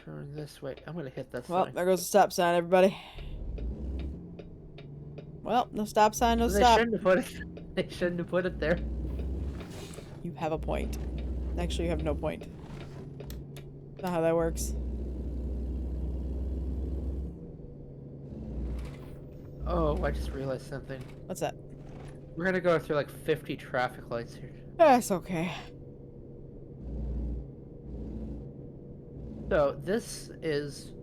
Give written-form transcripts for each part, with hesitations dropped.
turn this way. I'm gonna hit that Well, sign. there goes the stop sign, everybody. Well, no stop sign, no Well, they stop. shouldn't have put it. They shouldn't have put it there. You have a point. Actually, you have no point. Not how that works. Oh, I just realized something. What's that? We're gonna go through like 50 traffic lights here. That's okay. So this is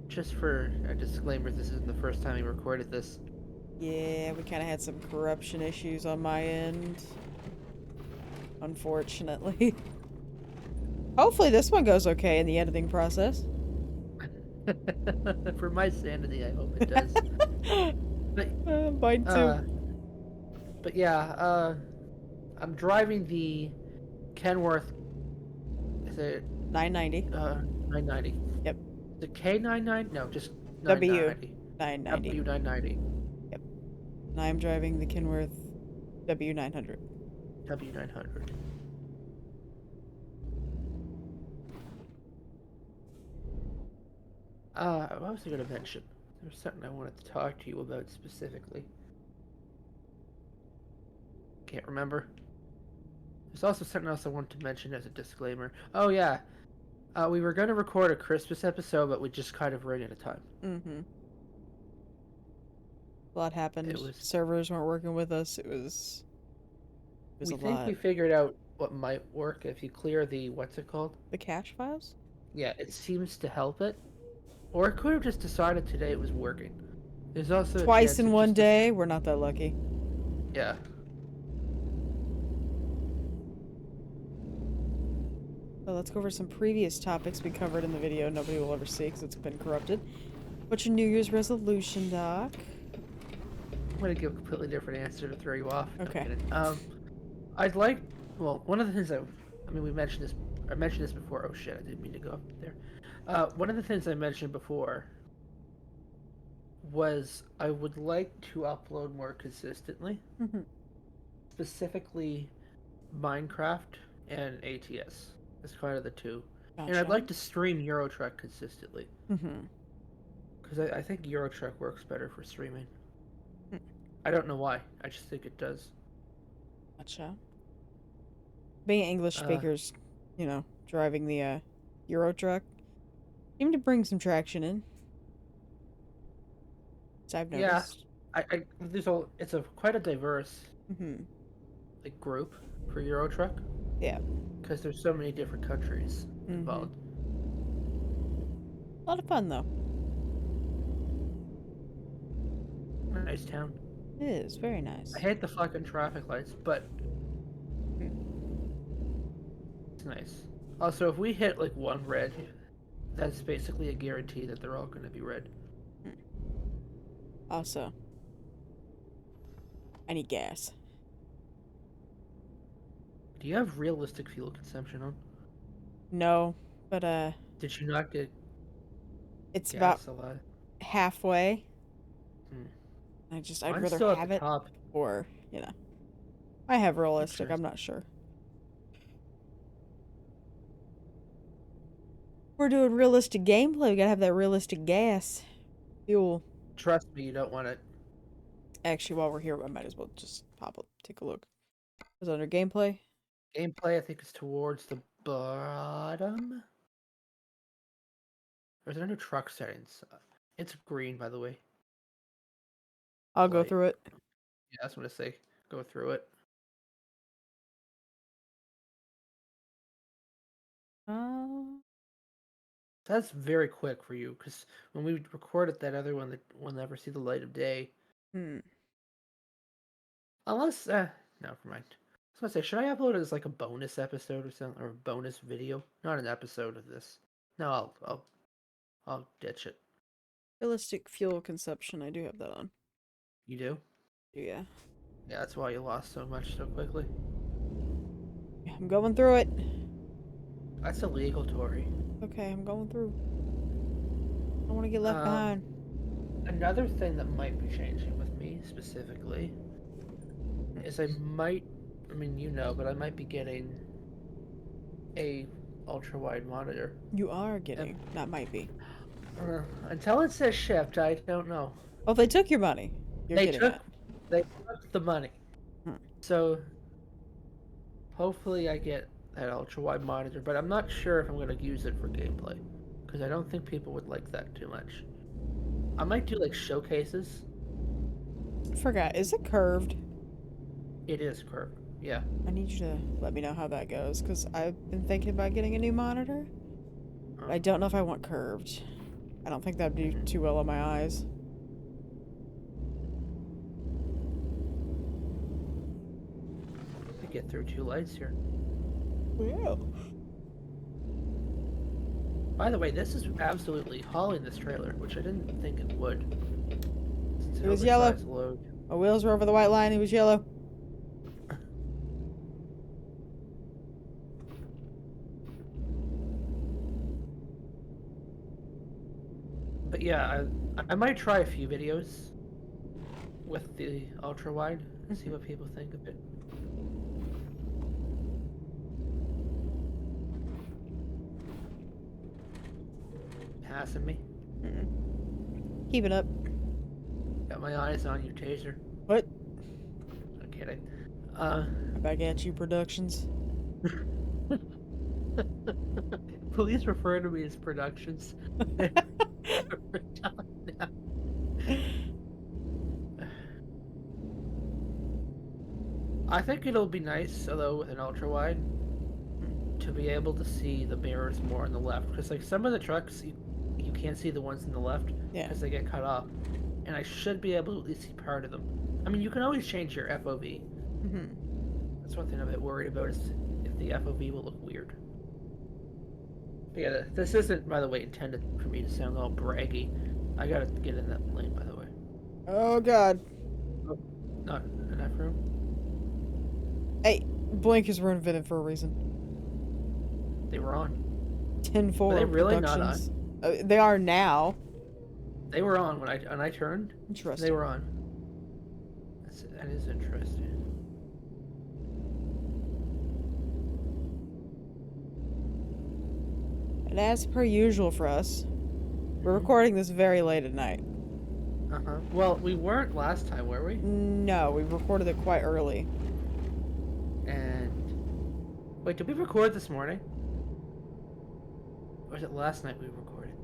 just for a disclaimer. This isn't the first time we recorded this. Yeah, we kind of had some corruption issues on my end. Unfortunately. Hopefully this one goes okay in the editing process. For my sanity, I hope it does. Mine too. But yeah, I'm driving the Kenworth. Is it 990. 990? Yep. The K99? No, just W 990. 990. W990. Yep. And I'm driving the Kenworth W900. W900. What was I going to mention? There's something I wanted to talk to you about specifically. Can't remember. There's also something else I wanted to mention as a disclaimer. Oh yeah, we were going to record a Christmas episode, but we just kind of ran out of time. Mm-hmm. A lot happened. It was. Servers weren't working with us. It was We a think lot. we figured out what might work if you clear the what's it called? The cache files? Yeah, it seems to help it. Or it could have just decided today it was working. There's also Twice a chance in one day? We're not that lucky. Yeah. So let's go over some previous topics we covered in the video nobody will ever see because it's been corrupted. What's your New Year's resolution, Doc? I'm gonna give a completely different answer to throw you off. Okay. I'd like. Well, one of the things we mentioned this. I mentioned this before. Oh shit! I didn't mean to go up there. One of the things I mentioned before was I would like to upload more consistently, specifically Minecraft and ATS. That's kind of the two. Gotcha. And I'd like to stream Eurotruck consistently. Mm-hmm. Because I think Eurotruck works better for streaming. I don't know why. I just think it does. Gotcha. Being English speakers, you know, driving the Eurotruck seemed to bring some traction in. So I've noticed. Yeah, it's quite a diverse like group for Eurotruck. Yeah. Because there's so many different countries involved. A lot of fun though. Nice town. It is very nice. I hate the fucking traffic lights, but it's nice. Also, if we hit like one red, that's basically a guarantee that they're all going to be red. Also, I need gas. Do you have realistic fuel consumption on? No, but Did you not get? It's gas about a lot? halfway. Mine's I'd rather still have at the it, top. or you know, I have realistic. I'm not sure. We're doing realistic gameplay. We gotta have that realistic gas fuel. Trust me, you don't want it. Actually, while we're here, I might as well just pop up, take a look. Is it under gameplay? Gameplay, I think, is towards the bottom. Or is it under truck settings? It's green, by the way. I'll go through it. Yeah, that's what I say. Go through it. That's very quick for you, because when we recorded that other one, that will never see the light of day. Unless, never mind. I was gonna say, should I upload it as like a bonus episode or something, or a bonus video? Not an episode of this. No, I'll ditch it. Realistic fuel consumption. I do have that on. You do? Yeah. Yeah, that's why you lost so much so quickly. Yeah, I'm going through it. That's illegal, Tori. Okay, I'm going through. I don't want to get left behind. Another thing that might be changing with me specifically is I might, I mean, you know, but I might be getting a ultra-wide monitor. You are getting. That might be. Until it says shipped, I don't know. Oh, they took your money. You're getting it. They took the money. So hopefully I get that ultra-wide monitor, but I'm not sure if I'm going to use it for gameplay. Because I don't think people would like that too much. I might do like showcases. Forgot. Is it curved? It is curved. Yeah. I need you to let me know how that goes, because I've been thinking about getting a new monitor. I don't know if I want curved. I don't think that'd do too well on my eyes. I get through 2 lights here. Wow. By the way, this is absolutely hauling this trailer, which I didn't think it would. It was yellow. Load. My wheels were over the white line. It was yellow. But yeah, I might try a few videos with the ultra wide and see what people think of it. Passing me. Keep it up. Got my eyes on you, Taser. What? I'm kidding. Back at you, Productions. Please refer to me as Productions. I think it'll be nice, although with an ultra wide, to be able to see the mirrors more on the left. Because like some of the trucks, you can't see the ones on the left because they get cut off, and I should be able to at least see part of them. I mean, you can always change your FOV. That's one thing I'm a bit worried about, is if the FOV will look weird. But yeah, this isn't, by the way, intended for me to sound all braggy. I gotta get in that lane, by the way. Oh, God. Oh, not enough room? Hey, blinkers were invented for a reason. They were on. 10-4 Are they really Productions. not on? They are now. They were on when I turned. Interesting. They were on. That is interesting. And as per usual for us, we're recording this very late at night. Well, we weren't last time, were we? No, we recorded it quite early. And wait, did we record this morning? Or was it last night we recorded?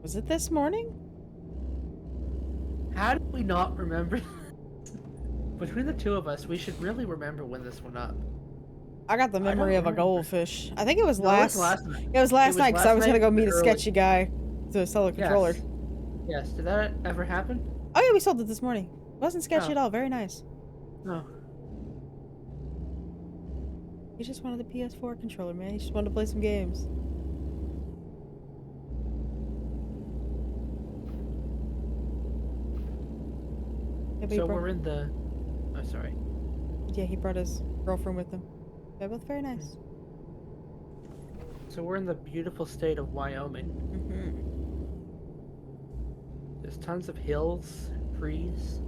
Was it this morning? How did we not remember? Between the two of us, we should really remember when this went up. I got the memory of a goldfish. I think it was No, last. it was last night. It was last night because I was gonna go meet a early. sketchy guy to sell a controller. Yes. Did that ever happen? Oh yeah, we sold it this morning. It wasn't sketchy Oh. at all. Very nice. No. He just wanted the PS4 controller, man. He just wanted to play some games. Yeah, So we're in the... Oh, sorry. Yeah, he brought his girlfriend with him. They're both very nice. So we're in the beautiful state of Wyoming. There's tons of hills, trees.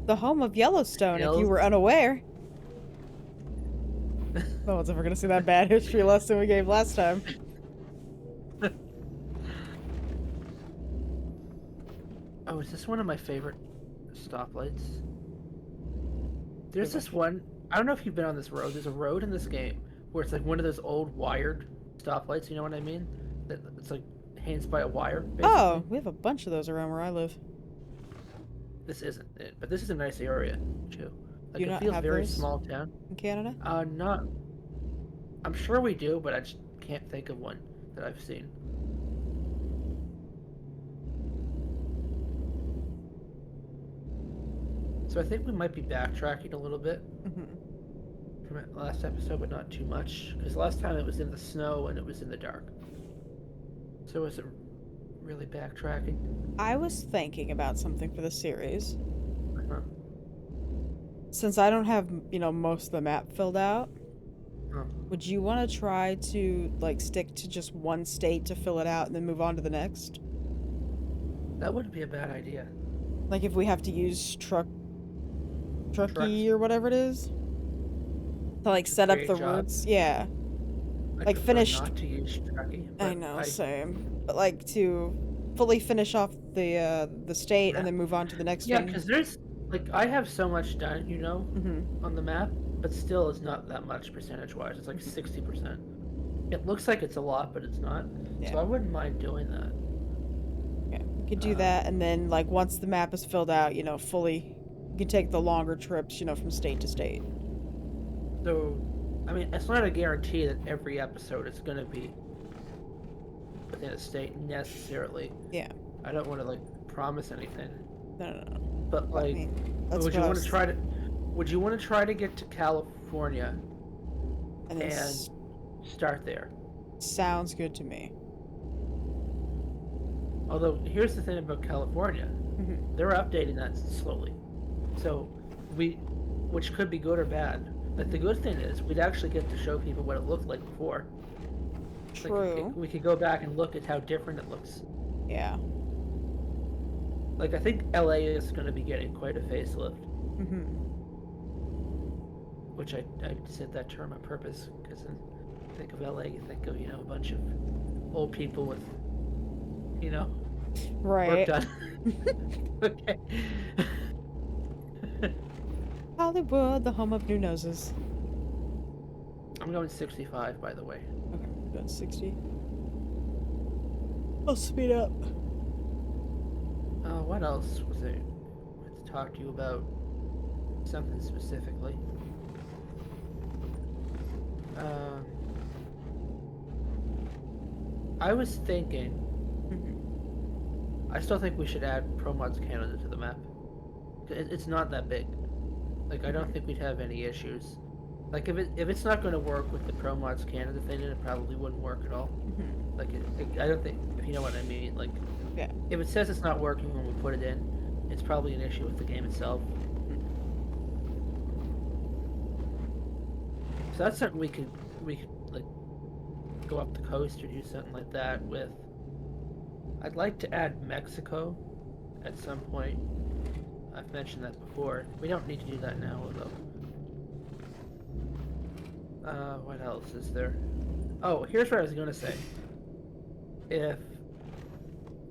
The home of Yellowstone, if you Hills. were unaware. No one's ever gonna see that bad history lesson we gave last time. Oh, is this one of my favorite stoplights? There's this one, I don't know if you've been on this road. There's a road in this game where it's like one of those old wired stoplights, you know what I mean? That it's like hangs by a wire, basically. Oh, we have a bunch of those around where I live. This isn't it, but this is a nice area too. Like You it not feels have very those? small town. In Canada? Not. I'm sure we do, but I just can't think of one that I've seen. So I think we might be backtracking a little bit from that last episode, but not too much. Because last time it was in the snow and it was in the dark. So was it really backtracking? I was thinking about something for the series. Uh-huh. Since I don't have, most of the map filled out, Oh. would you want to try to, stick to just one state to fill it out and then move on to the next? That wouldn't be a bad idea. Like if we have to use Truckee Trucks. or whatever it is? To, set up create the jobs. routes? Yeah. I like prefer finished. not to use Truckee, I but know, same. But like to fully finish off the state and map. then move on to the next Yeah, one. because there's like I have so much done, Mm-hmm. on the map, but still it's not that much percentage-wise. It's like 60%. It looks like it's a lot, but it's not. Yeah. So I wouldn't mind doing that. Yeah, we could do that, and Um, then like once the map is filled out, fully, you can take the longer trips, from state to state. so, I mean, it's not a guarantee that every episode is going to be within a state necessarily. Yeah. I don't want to like promise anything, No, no, no. but Well, I like, mean, that's would what you I want to was. try to? Would you want to try to get to California And then and start there? sounds good to me. Although here's the thing about California, Mm-hmm. they're updating that slowly, so which could be good or bad. But the good thing is we'd actually get to show people what it looked like before. True. We could go back and look at how different it looks. Yeah. Like I think LA is going to be getting quite a facelift, Mm-hmm. which I said that term on purpose because when you think of LA, you think of a bunch of old people with work Right. done. Okay. Hollywood, the home of new noses. I'm going 65, by the way. Okay, going 60. I'll speed up. What else was it? Let's talk to you about something specifically. I was thinking. Mm-hmm. I still think we should add 𝓲𝓲𝓿𝓻𝓸 to the map. It's not that big. Like I don't think we'd have any issues. Like if it's not going to work with the 𝓲𝓲𝓿𝓻𝓸 thing, then it probably wouldn't work at all. Mm-hmm. Like I don't think if you know what I mean. Like Yeah. if it says it's not working when we put it in, it's probably an issue with the game itself. So that's something we could like go up the coast or do something like that with. I'd like to add Mexico at some point. I've mentioned that before. We don't need to do that now, though. What else is there? Oh, here's what I was gonna say. If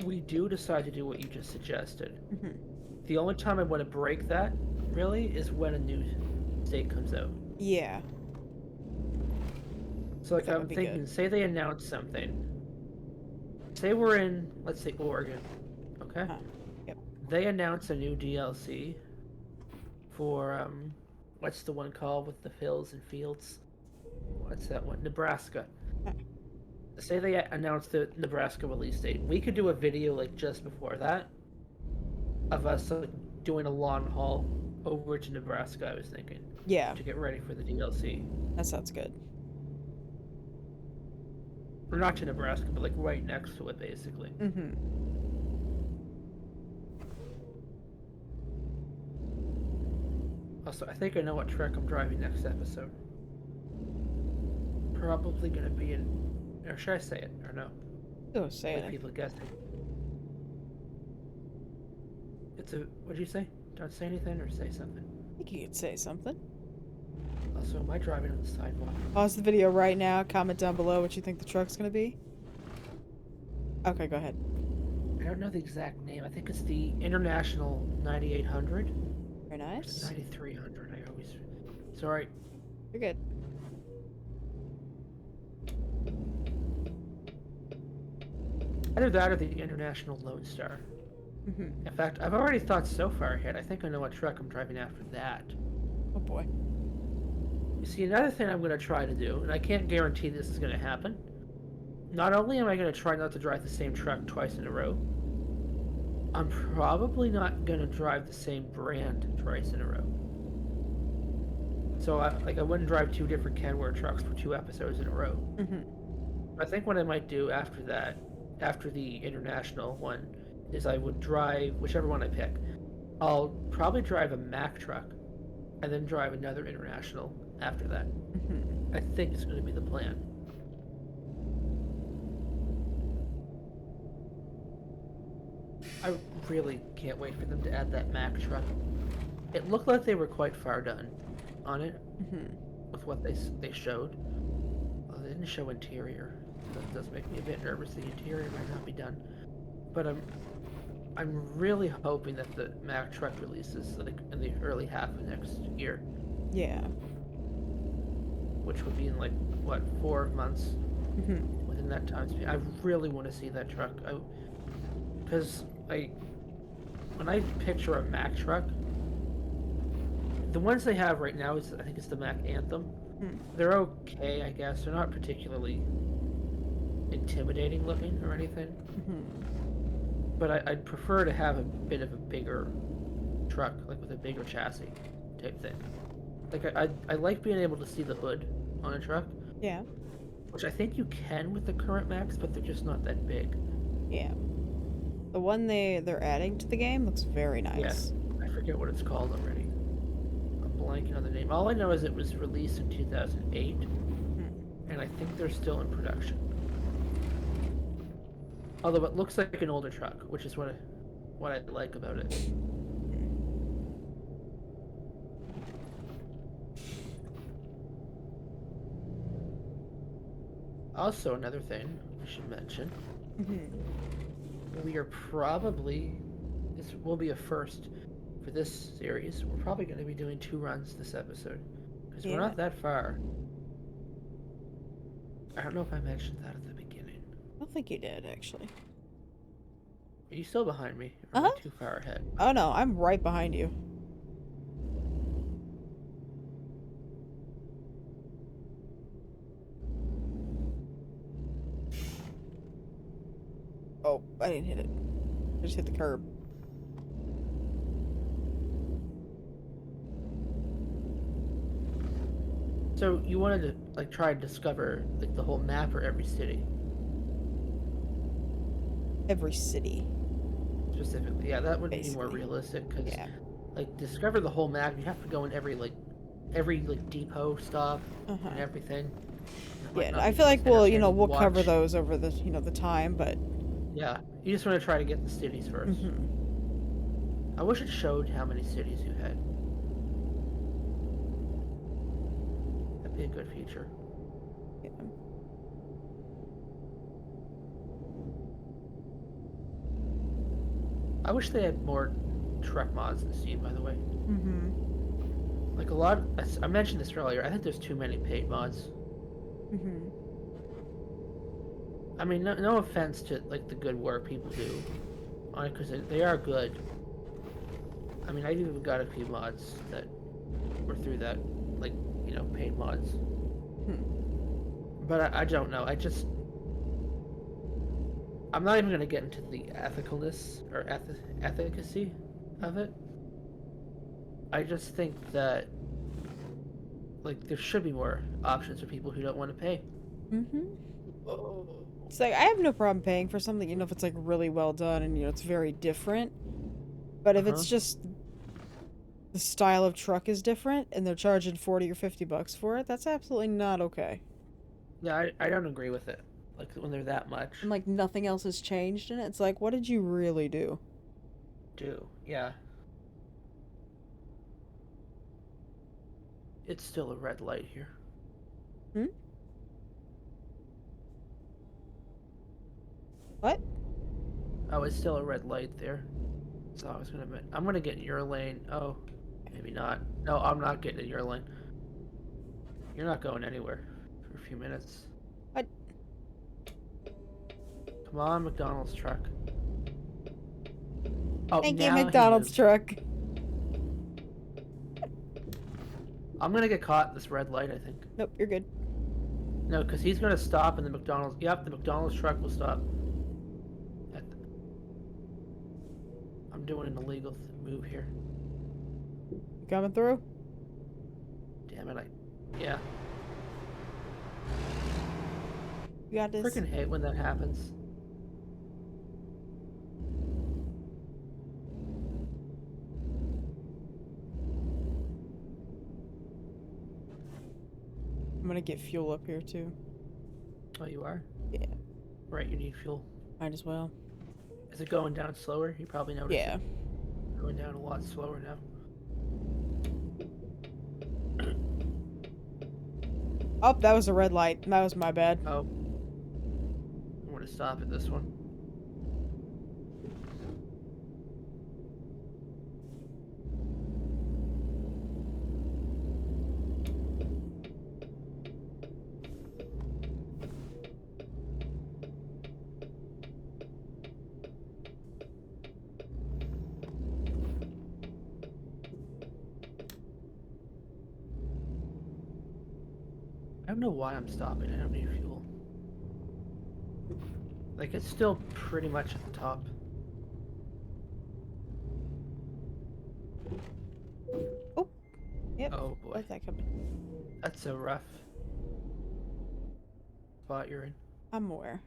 we do decide to do what you just suggested, Mm-hmm. the only time I want to break that, really, is when a new state comes out. Yeah. So, like, That I'm would be thinking, good. say they announce something. Say we're in, let's say, Oregon. Okay? Yep. They announce a new DLC for, what's the one called with the hills and fields? What's that one? Nebraska. Say they announce the Nebraska release date. We could do a video, like, just before that of us, like, doing a long haul over to Nebraska, I was thinking. Yeah. To get ready for the DLC. That sounds good. Or not to Nebraska, but, like, right next to it, basically. Mm-hmm. Also, I think I know what truck I'm driving next episode. Probably gonna be in, or should I say it, or no? Oh, say Like it. people guessing. It's a, what'd you say? Don't say anything or say something. I think you could say something. Also, am I driving on the sidewalk? Pause the video right now. Comment down below what you think the truck's gonna be. Okay, go ahead. I don't know the exact name. I think it's the International 9800. Very nice. 9300. I always. Sorry. You're good. Either that or the International Lone Star. Mm-hmm. In fact, I've already thought so far ahead. I think I know what truck I'm driving after that. Oh boy. You see, another thing I'm going to try to do, and I can't guarantee this is going to happen. Not only am I going to try not to drive the same truck twice in a row, I'm probably not going to drive the same brand twice in a row. So, I wouldn't drive two different 𝓤𝓲𝓷𝓴𝓼 trucks for 2 episodes in a row. Mm-hmm. I think what I might do after that, after the international one, is I would drive whichever one I pick. I'll probably drive a Mack truck, and then drive another international after that. Mm-hmm. I think it's going to be the plan. I really can't wait for them to add that Mack truck. It looked like they were quite far done on it Mm-hmm. with what they showed. didn't show interior. That does make me a bit nervous. The interior might not be done, but I'm really hoping that the Mack truck releases like in the early half of next year. Yeah. Which would be in like what 4 months. Mm-hmm. Within that time span, I really want to see that truck. Because when I picture a Mack truck, the ones they have right now I think it's the Mack Anthem. Mm. They're okay, I guess. They're not particularly intimidating looking or anything. Mm-hmm. But I'd prefer to have a bit of a bigger truck, like with a bigger chassis type thing. Like I like being able to see the hood on a truck. Yeah. Which I think you can with the current Macks, but they're just not that big. Yeah. The one they're adding to the game looks very nice. Yeah, I forget what it's called already. I'm blanking on the name. All I know is it was released in 2008, and I think they're still in production. Although it looks like an older truck, which is what I like about it. Also, another thing we should mention. We are probably, this will be a first for this series. We're probably going to be doing 2 runs this episode. Because we're not that far. I don't know if I mentioned that at the beginning. I don't think you did, actually. Are you still behind me? Or am I too far ahead? Oh no, I'm right behind you. Oh, I didn't hit it. I just hit the curb. So you wanted to like try and discover like the whole map or every city? Every city. Specifically, yeah, that would be more realistic because like discover the whole map. You have to go in every depot stop and everything. Yeah, I feel like we'll cover those over the the time, but yeah, you just want to try to get the cities first. I wish it showed how many cities you had. That'd be a good feature. Yeah. I wish they had more truck mods in Steam, by the way. Like a lot, I mentioned this earlier, I think there's too many paid mods. I mean, no offense to like the good work people do on it, because they are good. I mean, I've even got a few mods that were through that, like, paid mods. But I don't know. I'm not even going to get into the ethicalness or efficacy of it. I just think that, like, there should be more options for people who don't want to pay. It's like, I have no problem paying for something, if it's, like, really well done and, it's very different. But if it's just the style of truck is different and they're charging 40 or 50 bucks for it, that's absolutely not okay. Yeah, I don't agree with it. Like, when they're that much. And, like, nothing else has changed in it. It's like, what did you really do? Yeah. It's still a red light here. What? Oh, it's still a red light there. So I'm gonna get in your lane. Oh, maybe not. No, I'm not getting in your lane. You're not going anywhere for a few minutes. What? Come on, McDonald's truck. Oh, thank you, McDonald's truck. I'm gonna get caught in this red light, I think. Nope, you're good. No, because he's gonna stop and the McDonald's... Yep, the McDonald's truck will stop. I'm doing an illegal move here. You coming through? Damn it, yeah. You got this. Freaking hate when that happens. I'm gonna get fuel up here too. Oh, you are? Yeah. Right, you need fuel. Might as well. Is it going down slower? You probably noticed. Yeah. Going down a lot slower now. Oh, that was a red light. That was my bad. Oh. I'm gonna stop at this one. I don't know why I'm stopping. I don't need fuel. Like, it's still pretty much at the top. Oh, yep. Oh boy. Where's that coming? That's a rough spot you're in. I'm aware.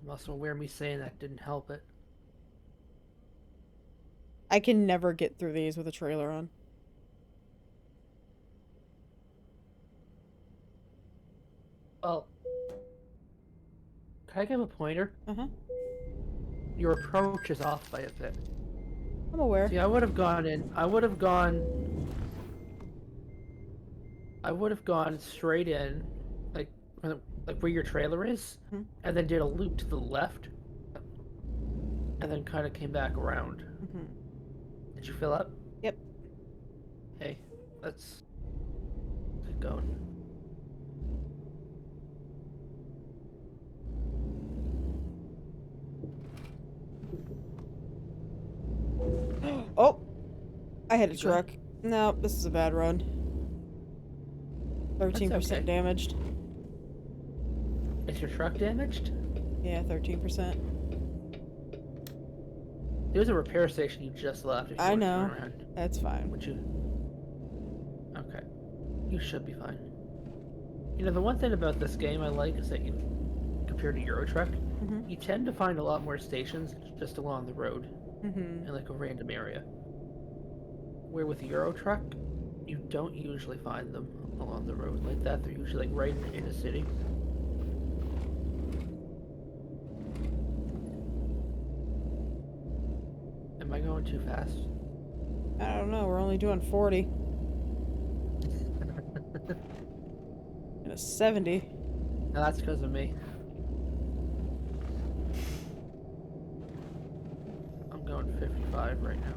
I'm also aware me saying that didn't help it. I can never get through these with a trailer on. Well, can I give a pointer? Uh-huh. Your approach is off by a bit. I'm aware. See, I would have gone in. I would have gone straight in, like where your trailer is, Mm-hmm. and then did a loop to the left, and then kind of came back around. Mm-hmm. Did you fill up? Yep. Hey, let's get going. Oh! I hit a You truck. No, this is a bad run. 13% okay. damaged. Is your truck damaged? Yeah, 13%. There's a repair station you just left. If you I want to know. turn around. That's fine. Would you? Okay. You should be fine. You know, the one thing about this game I like is that you, compared to Euro Truck, Mm-hmm. you tend to find a lot more stations just along the road Mm-hmm. in like a random area. Where with Euro Truck, you don't usually find them along the road like that. They're usually like right in a city. Am I going too fast? I don't know, we're only doing 40. And a 70. No, that's because of me. I'm going 55 right now.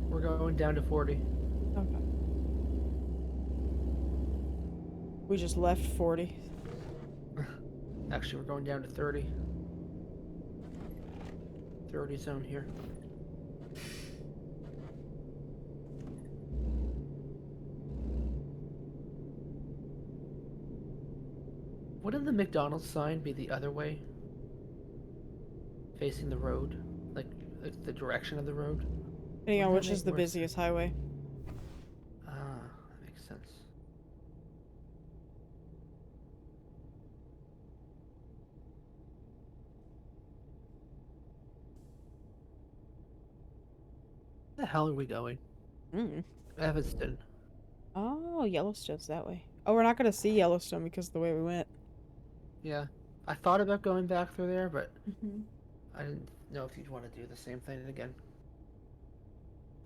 We're going down to 40. Okay. We just left 40. Actually, we're going down to 30. 30 zone here. Wouldn't the McDonald's sign be the other way? Facing the road? Like the direction of the road? Depending on Wouldn't which that is make the more busiest highway. Ah, that makes sense. Where the hell are we going? Mm. Evanston. Oh, Yellowstone's that way. Oh, we're not gonna see Yellowstone because of the way we went. Yeah. I thought about going back through there, but Mm-hmm. I didn't know if you'd want to do the same thing again.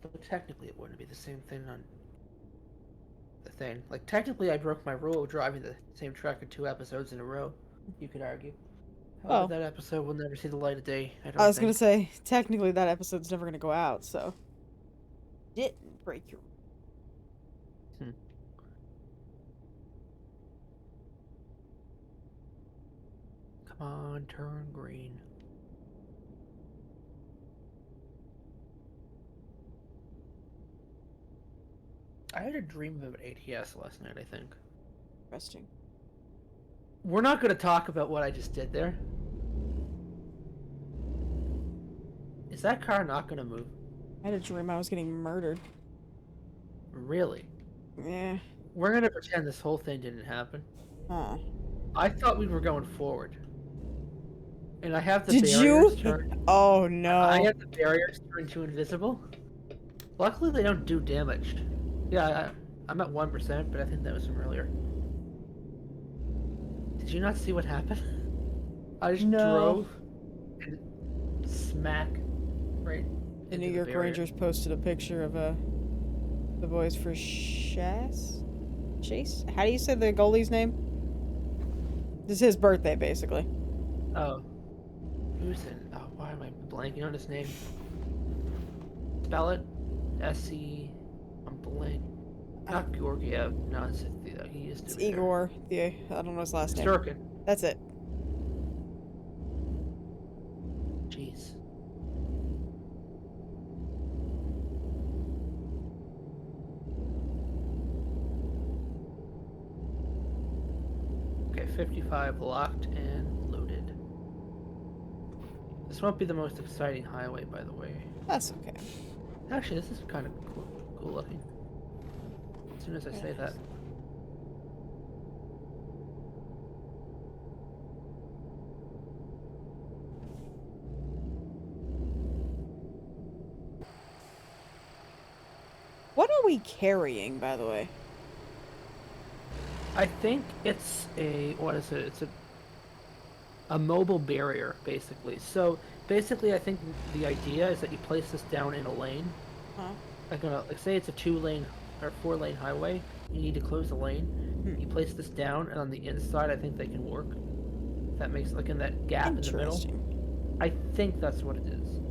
But technically, it wouldn't be the same thing on the thing. Like, technically, I broke my rule of driving the same truck in 2 episodes in a row, you could argue. However, Oh. that episode will never see the light of day, I I don't was gonna think. say, technically that episode's never gonna go out, so. Didn't break your. Hmm. Come on, turn green. I had a dream of an ATS last night, I think. Interesting. We're not going to talk about what I just did there. Is that car not going to move? I had a dream I was getting murdered. Really? Yeah. We're going to pretend this whole thing didn't happen. Huh. I thought we were going forward. And I have the Did barriers you? turned. Oh I no. have the barriers turned to invisible. Luckily, they don't do damage. Yeah, I'm at 1%, but I think that was from earlier. Did you not see what happened? I just No. drove and smack right The New into the York barrier. Rangers posted a picture of the boys for Chase. How do you say the goalie's name? This is his birthday, basically. Oh, who's in? Oh, why am I blanking on his name? Spell it. S-E. I'm blank. Not Georgiev. No, he used to It's be there. Igor. I don't know his last name. Sturkin. That's it. Jeez. Okay, 55 locked and loaded. This won't be the most exciting highway, by the way. That's okay. Actually, this is kind of cool looking. As soon as I say that. What are we carrying, by the way? I think it's what is it? It's a mobile barrier, basically. So basically, I think the idea is that you place this down in a lane. Huh? Like say it's a 2-lane or 4-lane highway. You need to close the lane. You place this down, and on the inside, I think they can work. That makes like in that gap in the middle. I think that's what it is.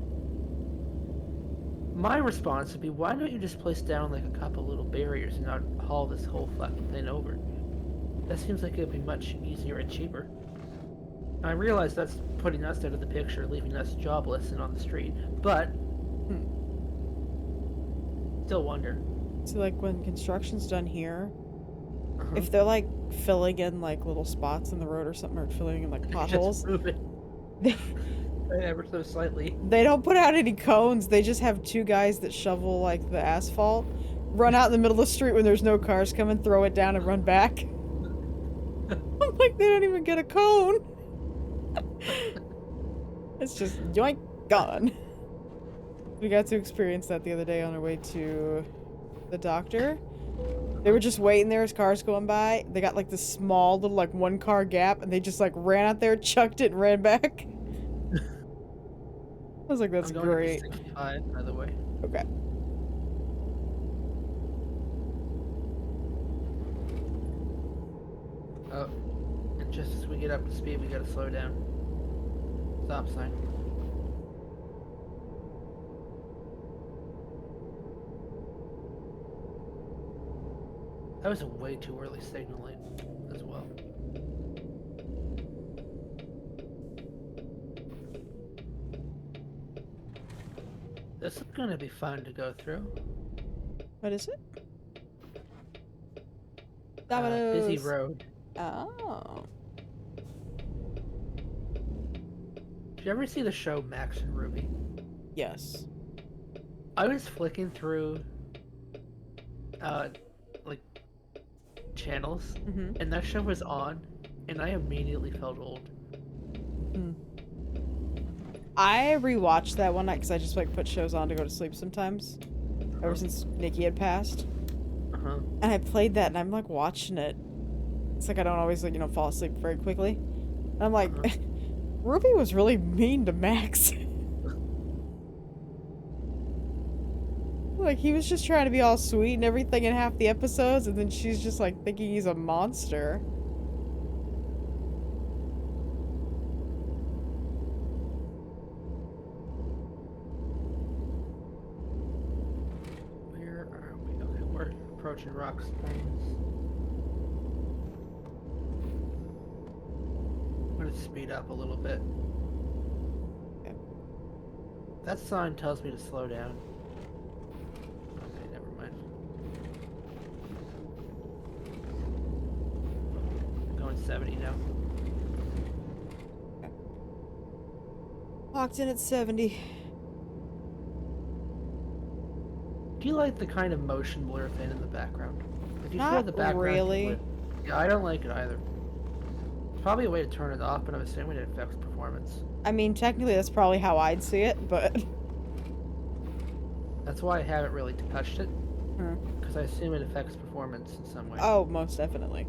My response would be, why don't you just place down like a couple little barriers and not haul this whole fucking thing over? That seems like it would be much easier and cheaper. I realize that's putting us out of the picture, leaving us jobless and on the street, but still wonder. So like when construction's done here, if they're like filling in like little spots in the road or something, or filling in like potholes, Just move it. Ever so slightly. They don't put out any cones. They just have two guys that shovel like the asphalt, run out in the middle of the street when there's no cars coming, throw it down and run back. I'm like, they don't even get a cone. It's just yoink, gone. We got to experience that the other day on our way to the doctor. They were just waiting there as cars going by. They got like this small little like 1-car gap, and they just like ran out there, chucked it, and ran back. I was like, that's great. 65, by the way. Okay. Oh, and just as we get up to speed, we gotta slow down. Stop sign. That was a way too early signal light as well. This is gonna be fun to go through. What is it? Busy road. Oh. Did you ever see the show Max and Ruby? Yes. I was flicking through, like, channels, and that show was on, and I immediately felt old. I rewatched that one night because I just like put shows on to go to sleep sometimes. Ever since Nikki had passed. And I played that and I'm like watching it. It's like I don't always like, you know, fall asleep very quickly. And I'm like, Ruby was really mean to Max. Like he was just trying to be all sweet and everything in half the episodes, and then she's just like thinking he's a monster. Approaching Rock Springs. I'm gonna speed up a little bit. Okay. That sign tells me to slow down. Okay, never mind. I'm going 70 now. Okay. Locked in at 70. Do you like the kind of motion blur thing in the background? If you Not feel the background really. blur, yeah, I don't like it either. Probably a way to turn it off, but I'm assuming it affects performance. I mean, technically that's probably how I'd see it, but... That's why I haven't really touched it. Because I assume it affects performance in some way. Oh, most definitely.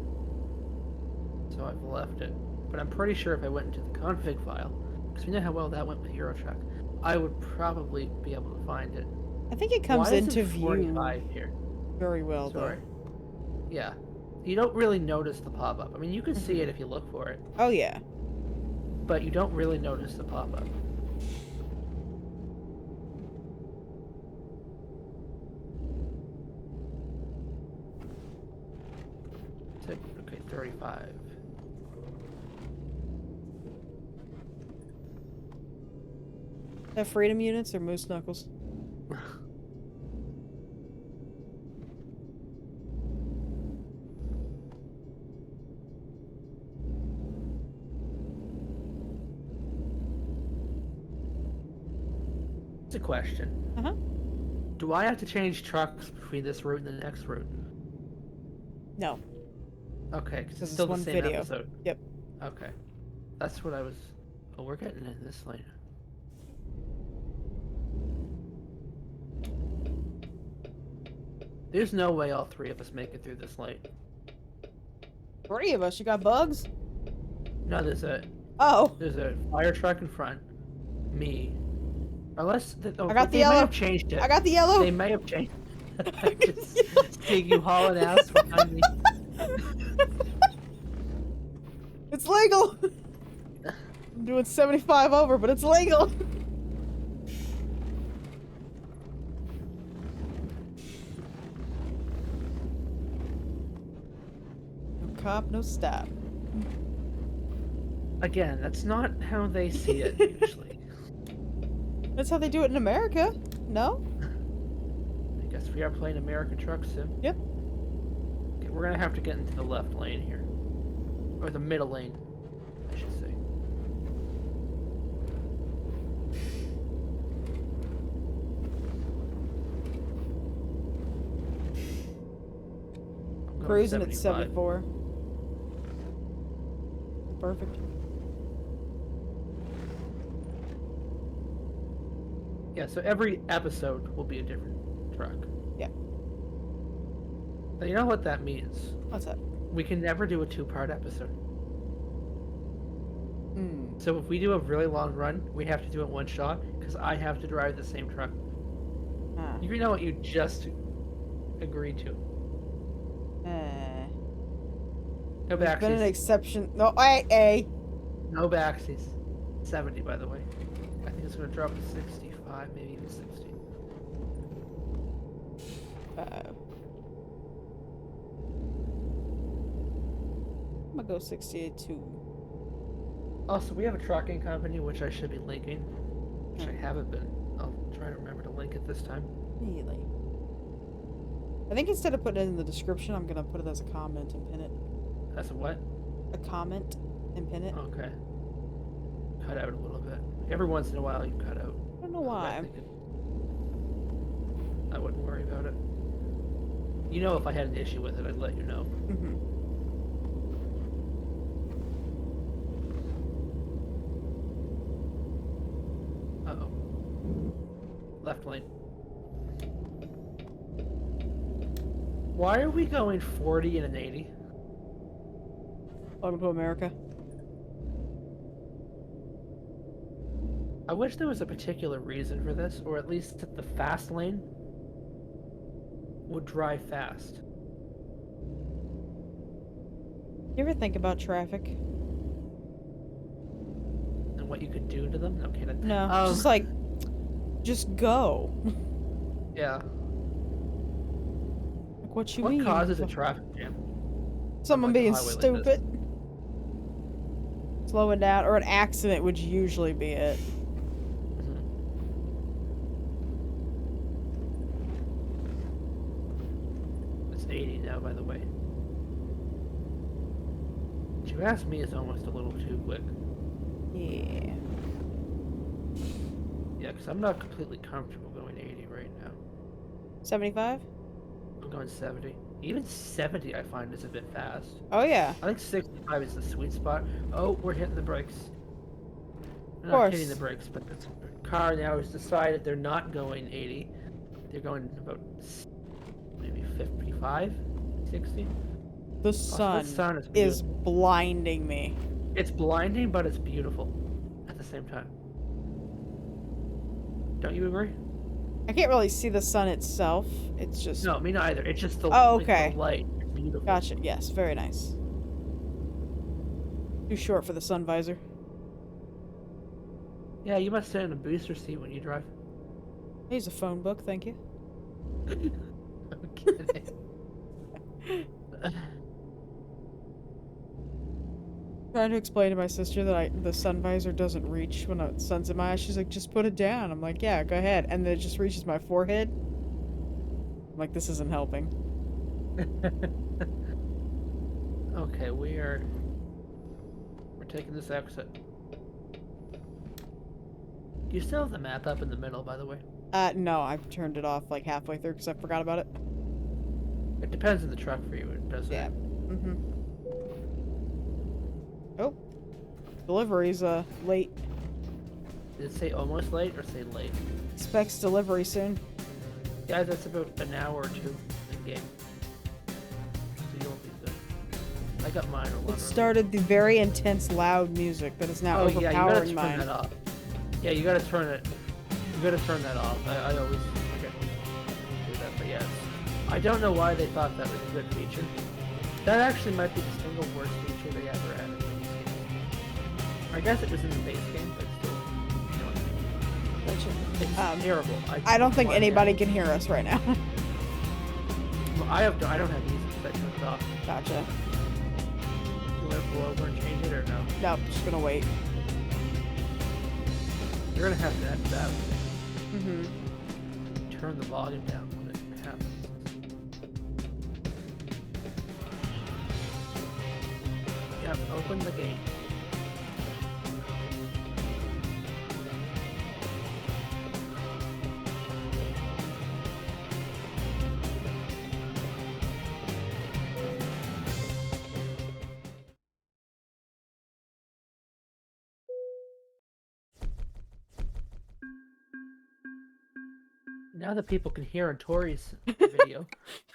So I've left it. But I'm pretty sure if I went into the config file, because we know how well that went with Eurotruck, I would probably be able to find it. I think it comes into view 45 here? very well, Sorry. though. Yeah. You don't really notice the pop-up. I mean, you can see it if you look for it. Oh, yeah. But you don't really notice the pop-up. Okay, 35. That Freedom units or Moose Knuckles? It's a question. Uh-huh. Do I have to change trucks between this route and the next route? No. Okay, because it's It's still the one same video. episode. Yep. Okay. That's what I was... Oh, we're getting in this lane. There's no way all three of us make it through this lane. 3 of us? You got bugs? No, there's a fire truck in front. Me. Unless... I got the they yellow. may have changed it. I got the yellow! They may have changed I just see you hauling ass behind me. It's legal! I'm doing 75 over, but it's legal! No cop, no stop. Again, that's not how they see it, usually. That's how they do it in America, no? I guess we are playing American Truck Sim. Yep. Okay, we're gonna have to get into the left lane here. Or the middle lane, I should say. I'm going Cruising at 75. 74. Perfect. Yeah, so every episode will be a different truck. Yeah. Now, you know what that means? What's that? We can never do a 2-part episode. Hmm. So if we do a really long run, we have to do it one shot, because I have to drive the same truck. Ah. You know what you just agreed to. No There's been an backsies. exception. No, A. No backsies. 70, by the way. I think it's going to drop to 65, maybe even 60. I'm gonna go 68 too. Also, we have a trucking company, which I should be linking, which I haven't been. I'll try to remember to link it this time. Really? I think instead of putting it in the description, I'm gonna put it as a comment and pin it. As a what? A comment and pin it. Okay. Cut out a little bit. Every once in a while, you cut out. I don't know why. I wouldn't worry about it. You know, if I had an issue with it, I'd let you know. Uh-oh. Left lane. Why are we going 40 and an 80? Welcome to America. I wish there was a particular reason for this, or at least that the fast lane would drive fast. You ever think about traffic? And what you could do to them? No kidding. No, just like, just go. Yeah. Like what you What mean? causes a traffic jam? Someone like a being highway like stupid. Slowing down, or an accident would usually be it. It's 80 now, by the way. What you asked me is almost a little too quick. Yeah. Yeah, because I'm not completely comfortable going 80 right now. 75? I'm going 70. Even 70 I find is a bit fast. Oh yeah. I think 65 is the sweet spot. Oh, we're hitting the brakes. We're Of not hitting the course. brakes, but the car now has decided they're not going 80. They're going about maybe 55, 60. The Also, sun is is blinding me. It's blinding, but it's beautiful at the same time. Don't you agree? I can't really see the sun itself. It's just... No, me neither. It's just the, Oh, like, okay. the light. It's beautiful. Gotcha. Yes, very nice. Too short for the sun visor. Yeah, you must sit in a booster seat when you drive. Here's a phone book, thank you. I'm kidding. Trying to explain to my sister that the sun visor doesn't reach when the sun's in my eyes. She's like, just put it down. I'm like, yeah, go ahead. And then it just reaches my forehead. I'm like, this isn't helping. Okay, we're taking this exit. Do you still have the map up in the middle, by the way? No, I've turned it off like halfway through because I forgot about it. It depends on the truck for you, doesn't Yeah. it? Mm-hmm. Oh. Delivery's, late. Did it say almost late or say late? Expects delivery soon. Yeah, that's about an hour or two in game. So you won't be good. I got mine a lot. It started the very intense, loud music that is now overpowering yeah, you gotta turn mine. that off. Yeah, you gotta turn it. You gotta turn that off. I always forget to do that, but yes. I don't know why they thought that was a good feature. That actually might be the single worst feature they ever added in this game. I guess it was in the base game, but still, it's terrible. I don't think anybody can hear us right now. Well, I don't have music that turns off. Gotcha. You want to pull over and change it or no? No, just gonna wait. You're gonna have to edit that. Mm-hmm. Turn the volume down when it happens. Yep, open the game. Now that people can hear on Tori's video.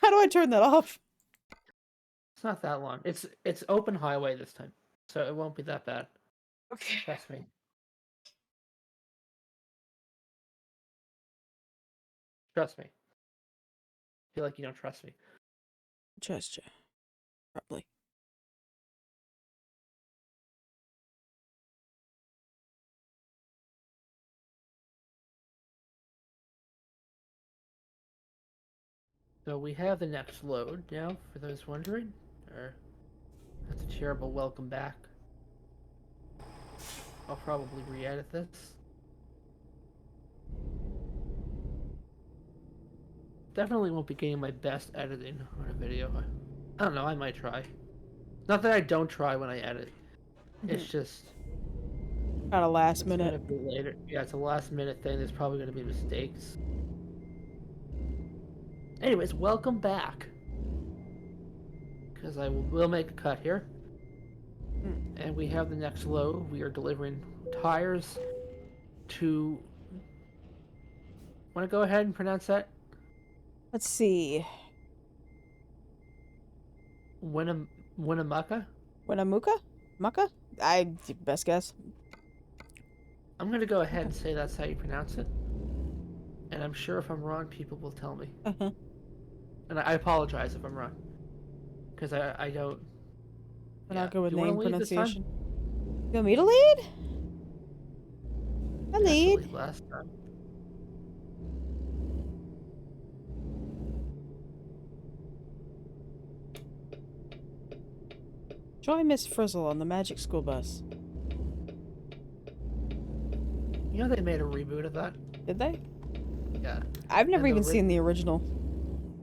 How do I turn that off? It's not that long. It's open highway this time, so it won't be that bad. Okay. Trust me. Trust me. I feel like you don't trust me. Trust you. Probably. So we have the next load now, for those wondering. That's a terrible welcome back. I'll probably re-edit this. Definitely won't be getting my best editing on a video. I don't know, I might try. Not that I don't try when I edit. It's just... Kind of last minute. It's gonna be later. Yeah, it's a last minute thing. There's probably going to be mistakes. Anyways, welcome back. Because we'll make a cut here. And we have the next load. We are delivering tires to... Want to go ahead and pronounce that? Let's see. Winnemucca? Winnemucca? Mucka? Best guess. I'm going to go ahead and say that's how you pronounce it. And I'm sure if I'm wrong, people will tell me. Uh-huh. And I apologize if I'm wrong. Because I don't... We're not good with name pronunciation. You want me to lead? I lead. Last time. Join Miss Frizzle on the Magic School Bus. You know they made a reboot of that? Did they? Yeah. I've never even seen the original.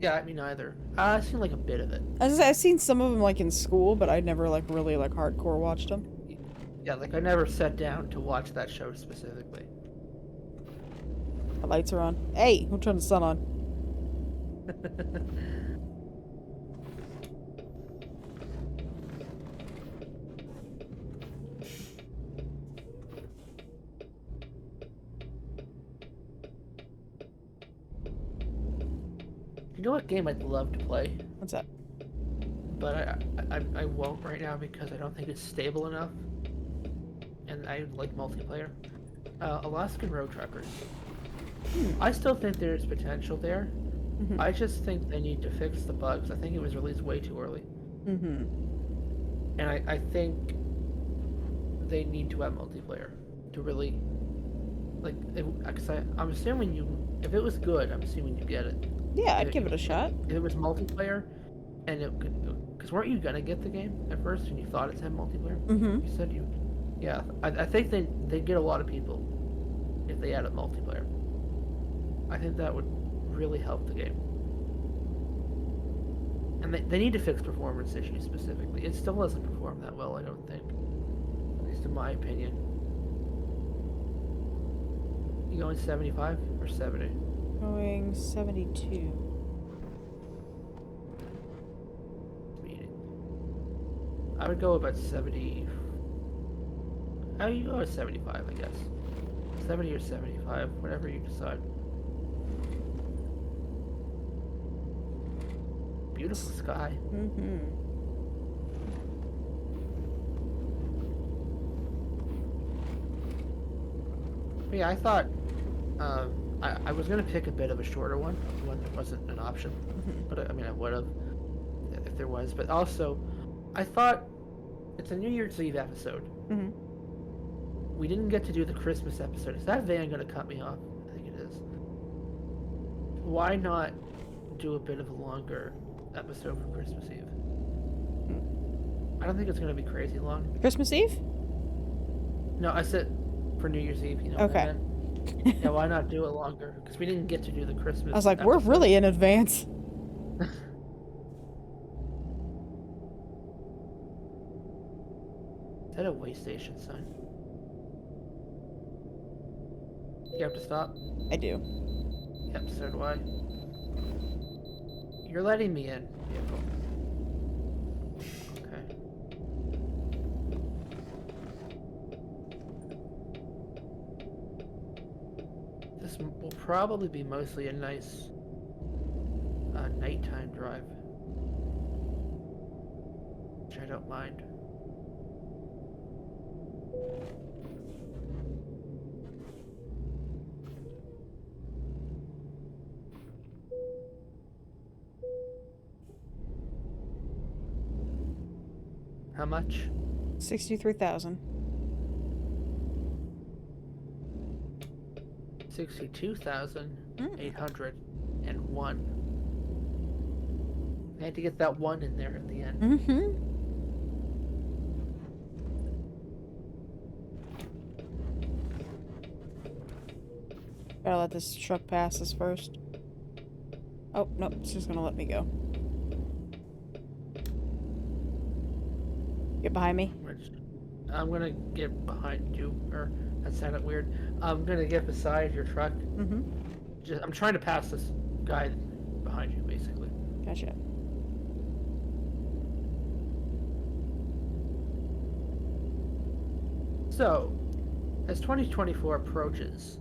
Yeah, me neither. I've seen like a bit of it. I've seen some of them like in school, but I never like really like hardcore watched them. Yeah, like I never sat down to watch that show specifically. The lights are on. Hey, who turned the sun on? You know what game I'd love to play? What's that? But I won't right now because I don't think it's stable enough. And I like multiplayer. Alaskan Road Truckers. I still think there's potential there. I just think they need to fix the bugs. I think it was released way too early. And I think they need to have multiplayer to really, like, cause I'm assuming if it was good, I'm assuming you get it. Yeah, I'd give it a shot. If it was multiplayer, and because weren't you gonna get the game at first and you thought it had multiplayer? You said you, yeah. I think they get a lot of people if they added multiplayer. I think that would really help the game. And they need to fix performance issues specifically. It still doesn't perform that well, I don't think. At least in my opinion. You going 75 or 70? Going 72. I would go about 70. How you go at 75, I guess. 70 or 75, whatever you decide. Beautiful sky. But yeah, I thought I was gonna pick a bit of a shorter one that wasn't an option. But I mean, I would have if there was. But also, I thought it's a New Year's Eve episode. We didn't get to do the Christmas episode. Is that van gonna cut me off? I think it is. Why not do a bit of a longer episode for Christmas Eve? I don't think it's gonna be crazy long. Christmas Eve? No, I said for New Year's Eve. You know. Okay. Yeah, why not do it longer? Because we didn't get to do the Christmas. I was like, episode. we're really in advance. Is that a way station sign? You have to stop? I do. Yep, so do I. You're letting me in, vehicle. Okay. This will probably be mostly a nice nighttime drive. Which I don't mind. How much? 63,000. 62,801. I had to get that one in there at the end. Gotta let this truck pass us first. Oh, nope, it's just gonna let me go. Get behind me. I'm gonna get behind you, or that sounded weird. I'm gonna get beside your truck. I'm trying to pass this guy behind you, basically. Gotcha. So, as 2024 approaches,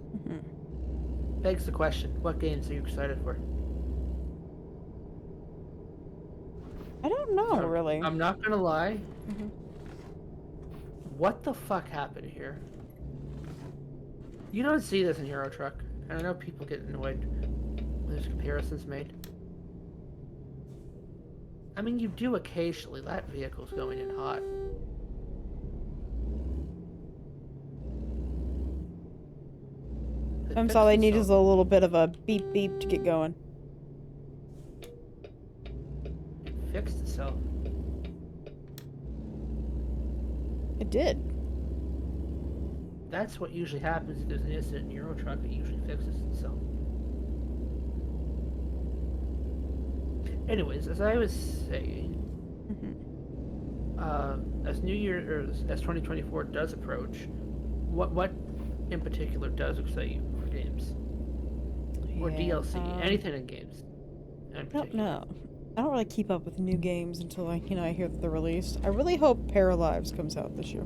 begs the question: what games are you excited for? I don't know, really. I'm not gonna lie. What the fuck happened here? You don't see this in Euro Truck, and I know people get annoyed when there's comparisons made. I mean, you do occasionally. That vehicle's going in hot. Sometimes all they need is a little bit of a beep beep to get going. It fixed itself. It did. That's what usually happens if there's an incident in Euro Truck. It usually fixes itself. Anyways, as I was saying, as New Year or as 2024 does approach, what in particular does excite you for games or DLC, anything in games? I don't know. I don't really keep up with new games until I hear that they're released. I really hope Paralives comes out this year.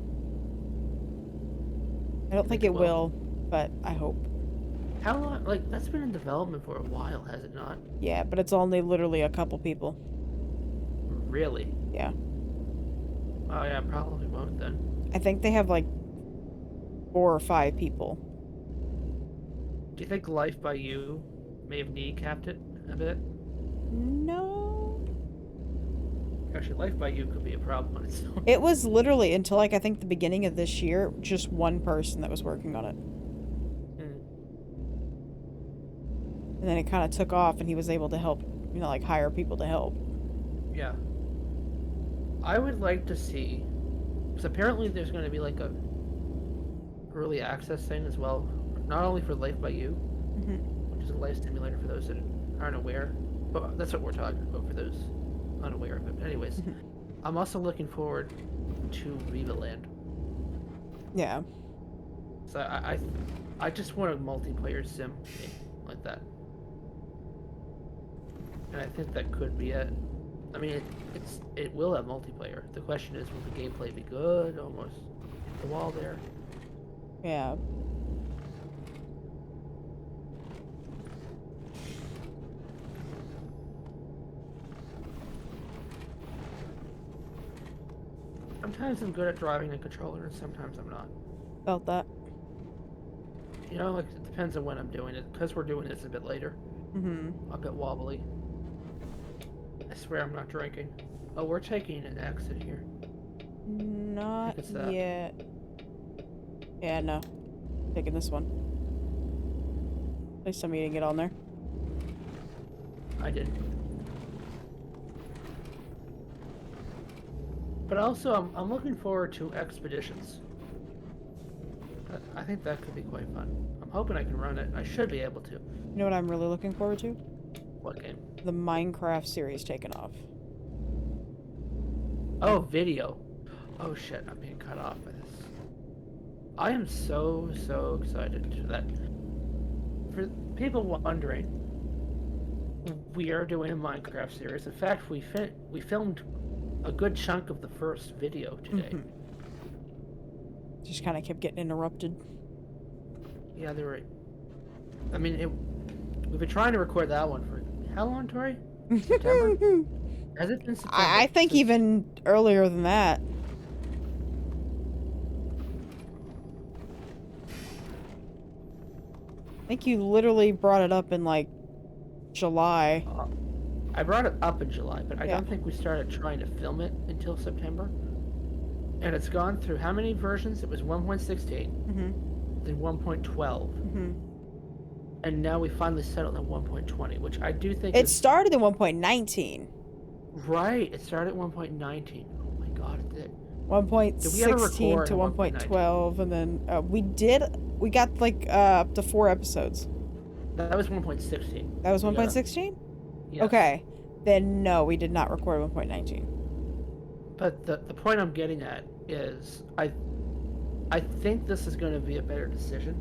I don't think it will, but I hope. How long? Like, that's been in development for a while, has it not? Yeah, but it's only literally a couple people. Really? Yeah. Oh yeah, probably won't then. I think they have like 4 or 5 people. Do you think Life by You may have kneecapped it a bit? No. Actually, Life by You could be a problem on its own. It was literally until like I think the beginning of this year, just one person that was working on it. And then it kind of took off and he was able to help, you know, like hire people to help. Yeah. I would like to see, because apparently there's going to be like a early access thing as well, not only for Life by You, which is a life simulator for those that aren't aware, but that's what we're talking about for those unaware of it. But anyways, I'm also looking forward to 𝓕𝓻𝓲𝓙. Yeah. So I just want a multiplayer sim game like that. And I think that could be it. I mean, it will have multiplayer. The question is, will the gameplay be good? Almost the wall there. Yeah. Sometimes I'm good at driving a controller, and sometimes I'm not. Felt that. You know, like, it depends on when I'm doing it. Because we're doing this a bit later. A bit wobbly. I swear I'm not drinking. Oh, we're taking an exit here. Not yet. Yeah, no. Taking this one. At least I'm eating it on there. I did. But also, I'm looking forward to expeditions. I think that could be quite fun. I'm hoping I can run it. I should be able to. You know what I'm really looking forward to? What game? The Minecraft series taking off. Oh, video. Oh shit, I'm being cut off by this. I am so excited for that. For people wondering, we are doing a Minecraft series. In fact, we filmed a good chunk of the first video today. Just kind of kept getting interrupted. Yeah, they were. I mean, we've been trying to record that one for how long, Tori? September? Has it been September? I think even earlier than that. I think you literally brought it up in like July. I brought it up in July, but I don't think we started trying to film it until September. And it's gone through how many versions? It was 1.16, then 1.12, and now we finally settled on 1.20, which I do think it started in 1.19. Right, it started at 1.19. Oh my god, it did. 1.16 to 1.12, and then we got like up to 4 episodes. That was 1.16. That was 1.16? Yes. Okay. Then no, we did not record 1.19. But the point I'm getting at is I think this is going to be a better decision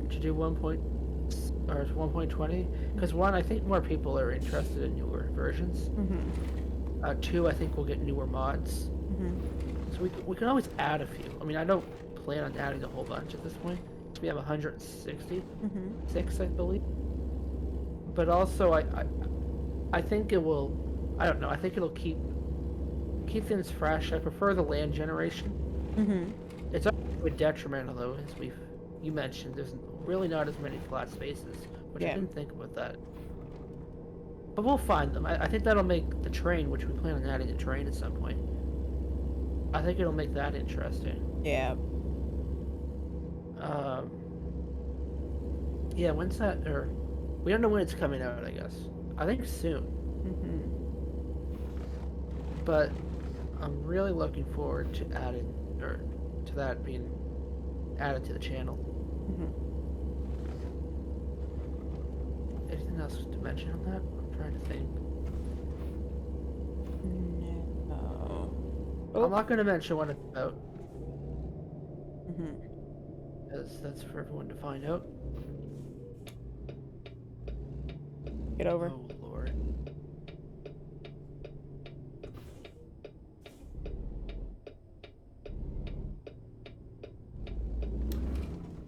to do 1.20, because one, I think more people are interested in newer versions. 2, I think we'll get newer mods. So we can always add a few. I mean, I don't plan on adding a whole bunch at this point. We have 166, I believe. But also, I think it will. I don't know. I think it'll keep things fresh. I prefer the land generation. It's a detriment, though, as you mentioned. There's really not as many flat spaces, which I didn't think about that. But we'll find them. I think that'll make the terrain, which we plan on adding a terrain at some point. I think it'll make that interesting. Yeah. Yeah, when's that? Or we don't know when it's coming out, I guess. I think soon. But I'm really looking forward to adding, or to that being added to the channel. Anything else to mention on that? I'm trying to think. No. I'm not going to mention what it's about. Because that's for everyone to find out. Get over. Oh, Lord.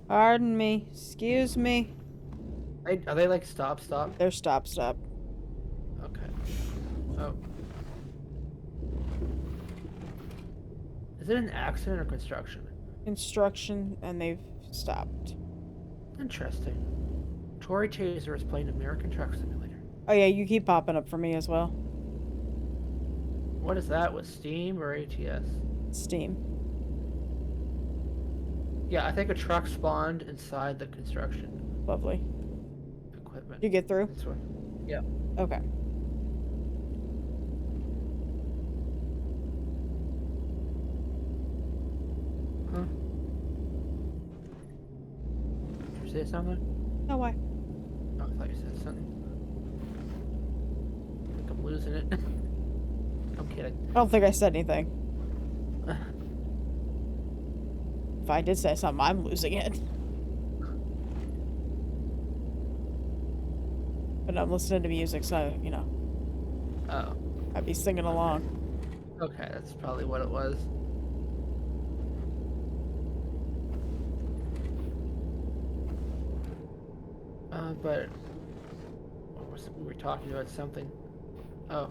Pardon me. Excuse me. Are they like stop, stop? They're stop. Okay. Oh. Is it an accident or construction? Construction, and they've stopped. Interesting. Tory Chaser is playing American Truck Simulator. Oh yeah, you keep popping up for me as well. What is that? With Steam or ATS? Steam. Yeah, I think a truck spawned inside the construction Lovely. equipment. Did you get through? This one. Yeah. Okay. Huh? Did you say something? No, why? Oh, I thought you said something. I think I'm losing it. I'm kidding. I don't think I said anything. If I did say something, I'm losing it. But I'm listening to music, so, you know. Oh. I'd be singing along. Okay, that's probably what it was. But we were talking about something. Oh.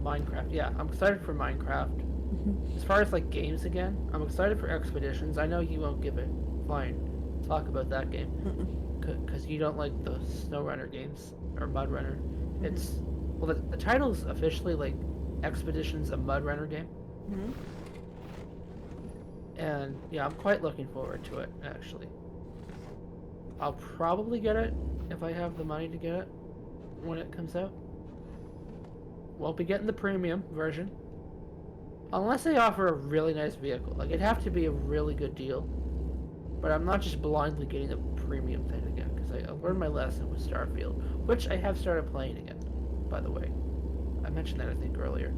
Minecraft. Yeah, I'm excited for Minecraft. As far as like games again, I'm excited for Expeditions. I know you won't give a flying talk about that game because you don't like the SnowRunner games or Mud Runner. It's well, the title's officially like Expeditions, a Mud Runner game. And yeah, I'm quite looking forward to it actually. I'll probably get it if I have the money to get it when it comes out. Won't be getting the premium version. Unless they offer a really nice vehicle. Like, it'd have to be a really good deal. But I'm not just blindly getting the premium thing again, because I learned my lesson with Starfield, which I have started playing again, by the way. I mentioned that, I think, earlier.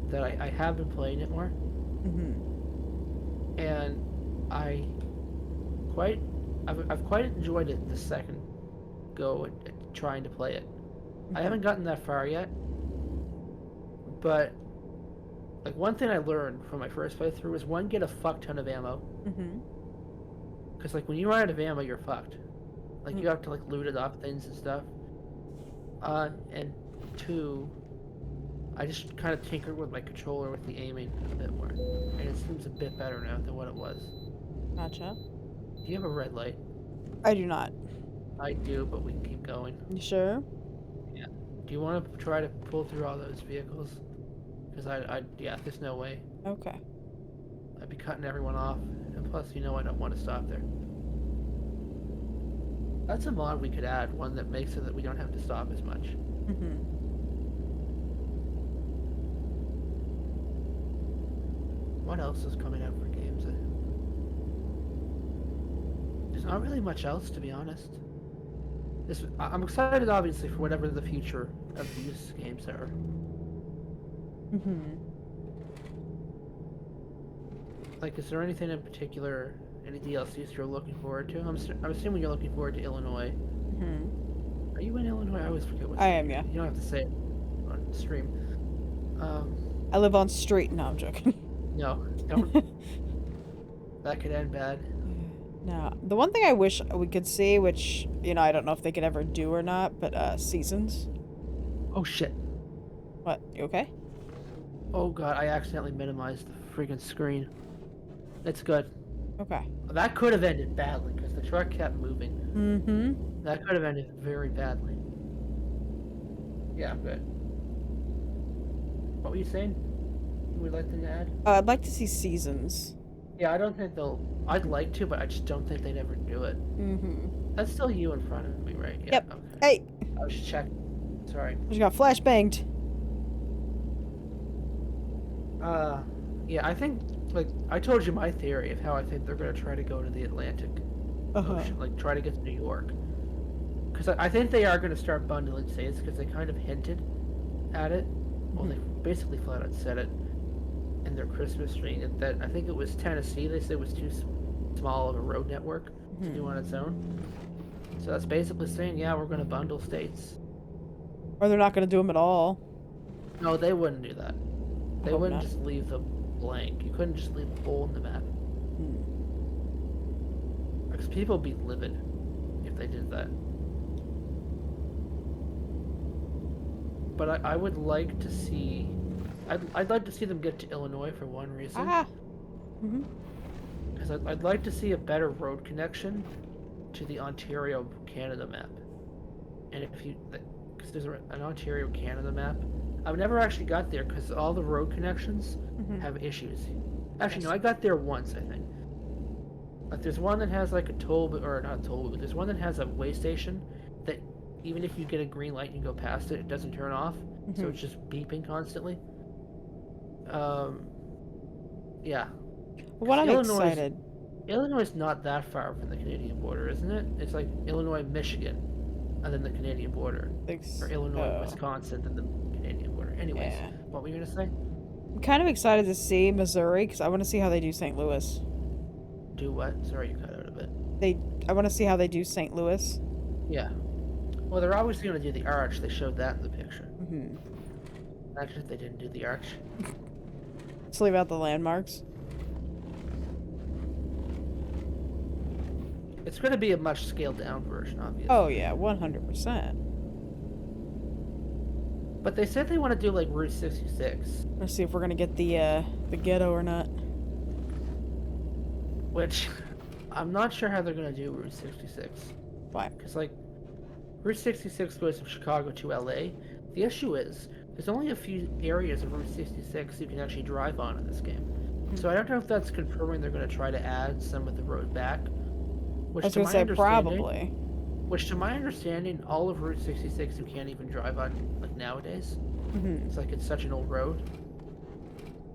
That I have been playing it more. And I've quite enjoyed it the second go at trying to play it. I haven't gotten that far yet. But like one thing I learned from my first playthrough is one, get a fuck ton of ammo. Because like when you run out of ammo, you're fucked. Like you have to like loot it off things and stuff. And two, I just kind of tinkered with my controller with the aiming a bit more, and it seems a bit better now than what it was. Gotcha. Do you have a red light? I do not. I do, but we can keep going. You sure? Yeah. Do you want to try to pull through all those vehicles? Because yeah, there's no way. Okay. I'd be cutting everyone off, and plus, you know, I don't want to stop there. That's a mod we could add, one that makes it that we don't have to stop as much. What else is coming out for games? There's not really much else, to be honest. I'm excited, obviously, for whatever the future of these games are. Like, is there anything in particular, any DLCs you're looking forward to? I'm assuming you're looking forward to Illinois. Are you in Illinois? I always forget what. I am, yeah. You don't have to say it on stream. I live on street. No, I'm joking. No, don't. That could end bad. No, the one thing I wish we could see, which, you know, I don't know if they could ever do or not, but seasons. Oh shit. What? You okay? Oh god, I accidentally minimized the freaking screen. It's good. Okay. That could have ended badly because the truck kept moving. That could have ended very badly. Yeah, I'm good. What were you saying? You would like to add? I'd like to see seasons. Yeah, I don't think they'll. I'd like to, but I just don't think they'd ever do it. That's still you in front of me, right? Yeah, yep. Okay. Hey! I was just checking. Sorry. I just got flashbanged. Yeah, I think, like, I told you my theory of how I think they're going to try to go to the Atlantic Ocean, like, try to get to New York. Because I think they are going to start bundling states, because they kind of hinted at it. Well, they basically flat out said it in their Christmas tree, that I think it was Tennessee, they said it was too small of a road network to do on its own. So that's basically saying, yeah, we're going to bundle states. Or they're not going to do them at all. No, they wouldn't do that. They wouldn't not. just leave them blank. You couldn't just leave a hole in the map. Because people would be livid if they did that. But I would like to see... I'd like to see them get to Illinois for one reason. Because I'd like to see a better road connection to the Ontario, Canada map. And if you... Because there's an Ontario, Canada map. I've never actually got there because all the road connections have issues. Actually, no, I got there once, I think. But there's one that has like a toll, or not a toll, but there's one that has a way station that even if you get a green light and you go past it, it doesn't turn off. So it's just beeping constantly. Yeah. Well, I'm excited. Illinois is not that far from the Canadian border, isn't it? It's like Illinois, Michigan, and then the Canadian border. Or Illinois, Wisconsin, then the Canadian border. Anyways, what were you going to say? I'm kind of excited to see Missouri because I want to see how they do St. Louis. Do what? Sorry, you cut out a bit. I want to see how they do St. Louis. Yeah. Well, they're always going to do the arch. They showed that in the picture. Imagine if they didn't do the arch. Let's leave out the landmarks. It's going to be a much scaled down version, obviously. Oh yeah, 100%. But they said they want to do like Route 66. Let's see if we're going to get the ghetto or not. Which, I'm not sure how they're going to do Route 66. Why? Because, like, Route 66 goes from Chicago to LA. The issue is, there's only a few areas of Route 66 you can actually drive on in this game. So I don't know if that's confirming they're going to try to add some of the road back. Which I was going to say probably. Which, to my understanding, all of Route 66 you can't even drive on, like, nowadays. It's like it's such an old road.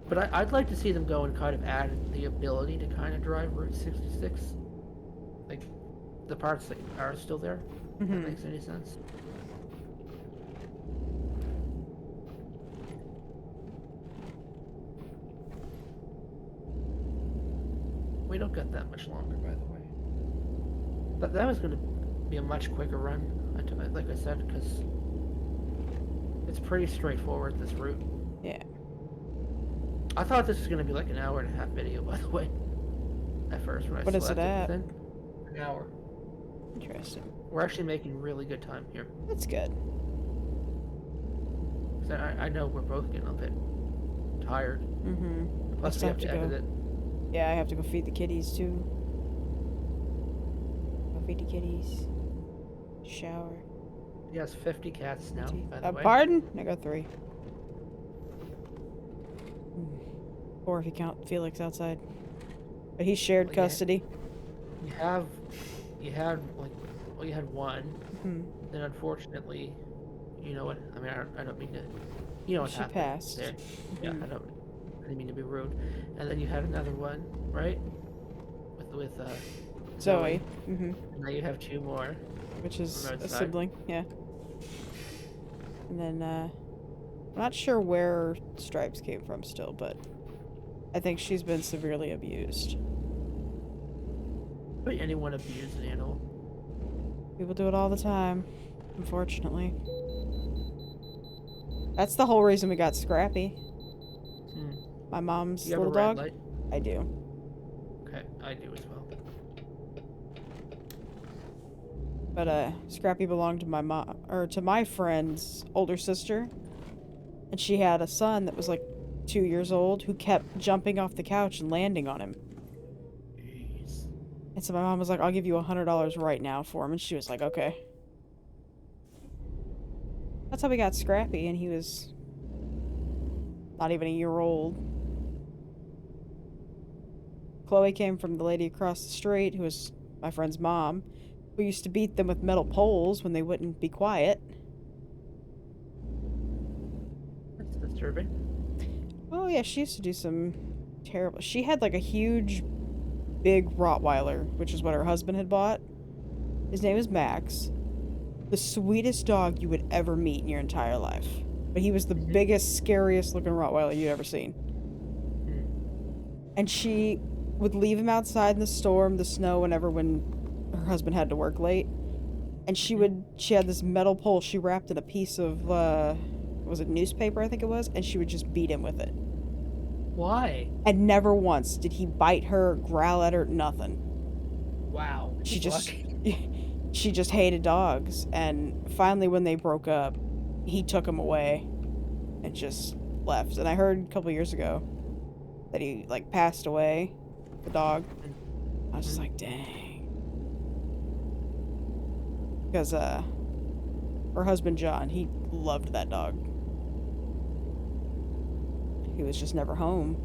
But I'd like to see them go and kind of add the ability to kind of drive Route 66. Like, the parts that are still there. If that makes any sense. We don't got that much longer, by the way. But that was going to be a much quicker run, like I said, because it's pretty straightforward, this route. Yeah. I thought this was going to be like an hour and a half video, by the way. At first, when I What is it at? An hour. Interesting. We're actually making really good time here. That's good. So I know we're both getting a bit tired. Plus we have to edit it. Yeah, I have to go feed the kitties too. Go feed the kitties. Shower. He has 50 cats now, by the way. Pardon? I got 3. Or if you count Felix outside. But he shared custody. You had one. Then unfortunately, you know what? I mean, I don't mean to. You know what happened? She passed. There. Yeah, I didn't mean to be rude. And then you had another one, right? With Zoe. And now you have 2 more. Which is a sibling, yeah. And then I'm not sure where Stripes came from still, but I think she's been severely abused. But anyone abuse an animal? People do it all the time, unfortunately. That's the whole reason we got Scrappy. My mom's little dog. Light? I do. Okay, I do as well. But Scrappy belonged to my mom, or to my friend's older sister, and she had a son that was like 2 years old who kept jumping off the couch and landing on him. Jeez. And so my mom was like, "I'll give you $100 right now for him," and she was like, "Okay." That's how we got Scrappy, and he was not even a year old. Chloe came from the lady across the street, who was my friend's mom, who used to beat them with metal poles when they wouldn't be quiet. That's disturbing. Oh yeah, she used to do some terrible... She had like a huge, big Rottweiler, which is what her husband had bought. His name is Max. The sweetest dog you would ever meet in your entire life. But he was the biggest, scariest looking Rottweiler you'd ever seen. And she would leave him outside in the storm, the snow, when her husband had to work late. And she had this metal pole she wrapped in a piece of, was it newspaper, I think it was? And she would just beat him with it. Why? And never once did he bite her, growl at her, nothing. Wow. She just... she just hated dogs. And finally, when they broke up, he took him away and just left. And I heard a couple years ago that he, like, passed away, the dog. I was just like, dang. Because, her husband, John, he loved that dog. He was just never home.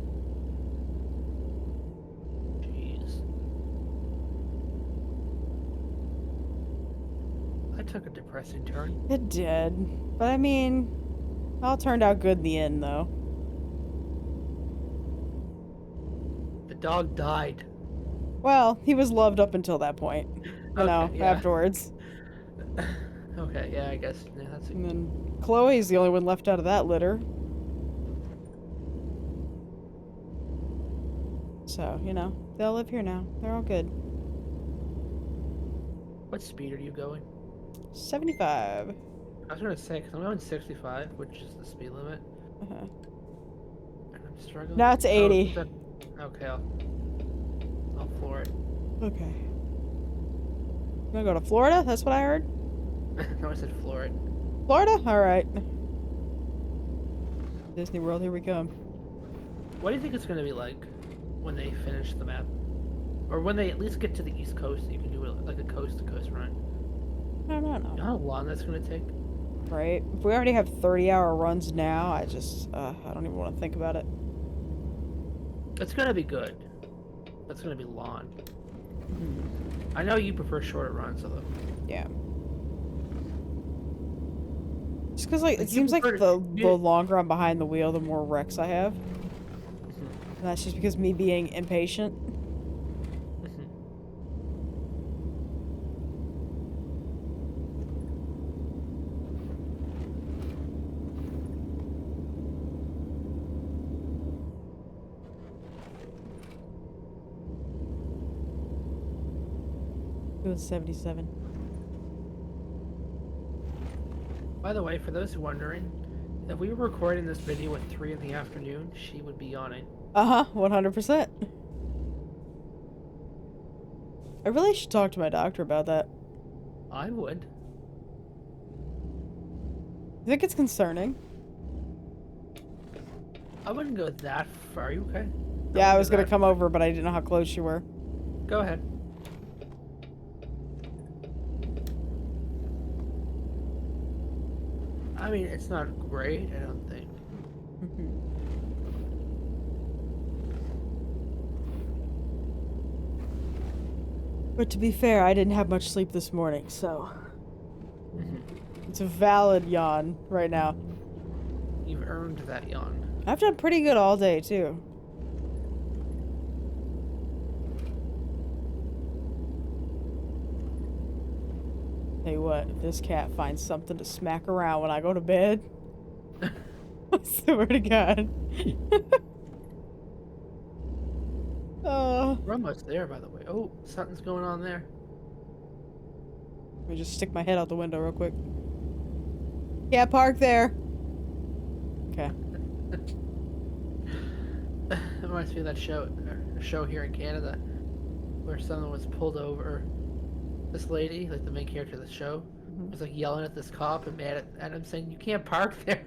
Jeez. That took a depressing turn. It did. But, I mean, all turned out good in the end, though. The dog died. Well, he was loved up until that point. You know, yeah. afterwards. Okay, yeah, I guess. Yeah, that's. And then Chloe's the only one left out of that litter. So, you know, they'll live here now. They're all good. What speed are you going? 75. I was gonna say, because I'm going 65, which is the speed limit. Uh-huh. And I'm struggling. Now it's 80. Oh, okay, I'll floor it. Okay. You wanna go to Florida? That's what I heard? No, I said floor it. Florida? Alright. Disney World, here we come. What do you think it's gonna be like when they finish the map? Or when they at least get to the East Coast, you can do it like a coast-to-coast run. I don't know. You know how long that's gonna take? Right? If we already have 30-hour runs now, I just, I don't even want to think about it. It's gonna be good. But it's gonna be long. I know you prefer shorter runs, although. Yeah. Just because, like, it You seems like prefer- the longer I'm behind the wheel, the more wrecks I have. And that's just because me being impatient. It was 77. By the way, for those wondering, if we were recording this video at 3 in the afternoon, she would be yawning. 100%. I really should talk to my doctor about that. I would. I think it's concerning. I wouldn't go that far. Are you okay? Yeah, I was gonna come over, but I didn't know how close you were. Go ahead. I mean, it's not great, I don't think. But to be fair, I didn't have much sleep this morning, so... It's a valid yawn right now. You've earned that yawn. I've done pretty good all day, too. Tell you what, if this cat finds something to smack around when I go to bed, I swear to God. We're almost there, by the way. Oh, something's going on there. Let me just stick my head out the window real quick. Yeah, park there. Okay. It reminds me of that show here in Canada where someone was pulled over. This lady, like the main character of the show, was like yelling at this cop and mad at him, saying, "You can't park there."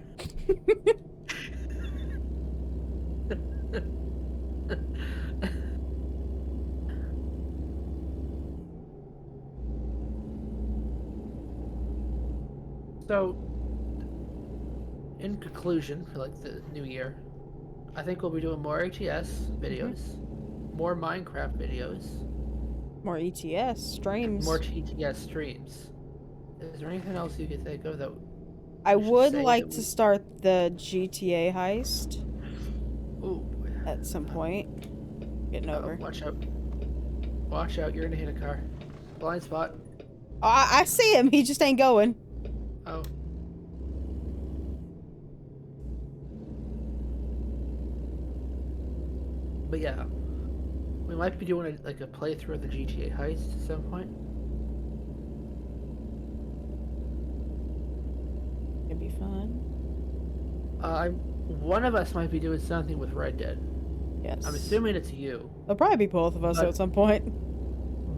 So, in conclusion, for like the new year, I think we'll be doing more ATS videos, more Minecraft videos, more ETS streams, more TTS streams. Is there anything else you could think of that? I would like to start the GTA heist. Ooh. At some point. Getting over. Watch out. Watch out, you're gonna hit a car. Blind spot. Oh, I see him, he just ain't going. Oh. But yeah, we might be doing a playthrough of the GTA heist at some point. It'd be fun. One of us might be doing something with Red Dead. Yes. I'm assuming it's you. There'll probably be both of us at some point.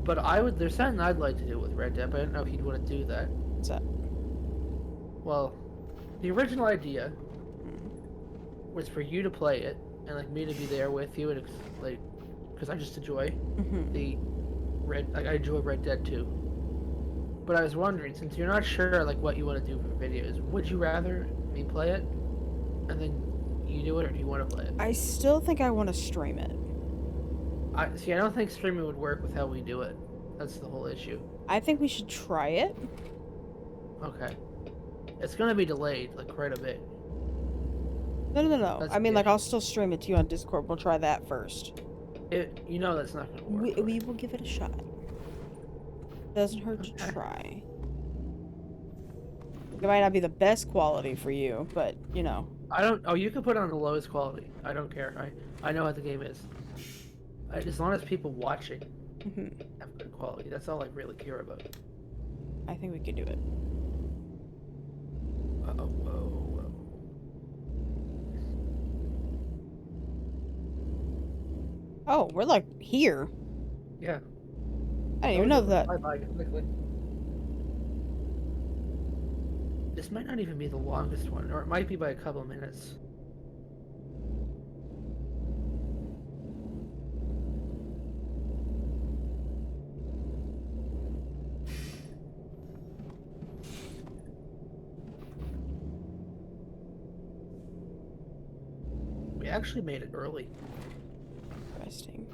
But there's something I'd like to do with Red Dead, but I don't know if you'd want to do that. What's that? Well, the original idea was for you to play it, and like me to be there with you, and like, because I just enjoy I enjoy Red Dead too. But I was wondering, since you're not sure like what you want to do for videos, would you rather me play it, and then you do it, or do you want to play it? I still think I want to stream it. I don't think streaming would work with how we do it. That's the whole issue. I think we should try it. Okay. It's gonna be delayed, like, quite a bit. No. That's I mean, it. like, I'll still stream it to you on Discord. We'll try that first. You know that's not gonna work. We will give it a shot. Doesn't hurt to try. It might not be the best quality for you, but, you know. Oh, you can put it on the lowest quality. I don't care. I know how the game is. As long as people watching have good quality, that's all I really care about. I think we could do it. Whoa. Oh, we're like here. Yeah. I didn't even know that. Bye quickly. This might not even be the longest one, or it might be by a couple of minutes. We actually made it early. Interesting.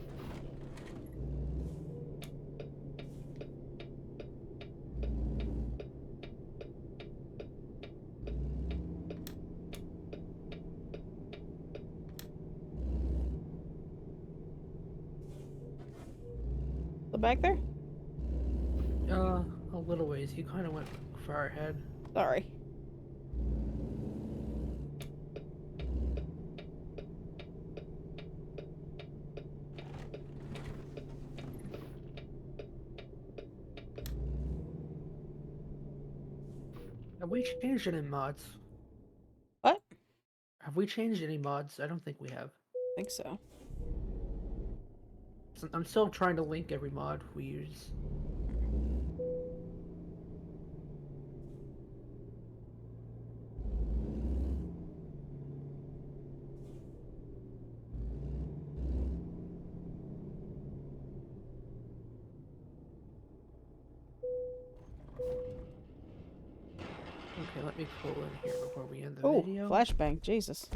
Still back there? A little ways. You kind of went far ahead. Sorry. Have we changed any mods? What? Have we changed any mods? I don't think we have. I think so. I'm still trying to link every mod we use. Okay, let me pull in here before we end the video. Flashbang, Jesus.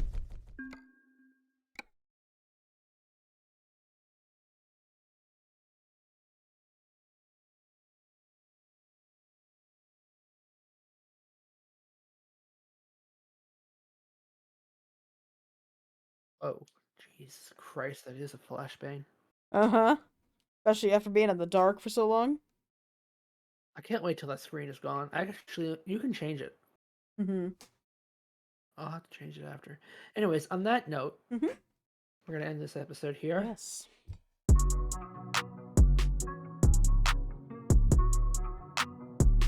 Oh, Jesus Christ, that is a flashbang. Uh-huh. Especially after being in the dark for so long. I can't wait till that screen is gone. Actually, you can change it. I'll have to change it after. Anyways, on that note, we're going to end this episode here. Yes.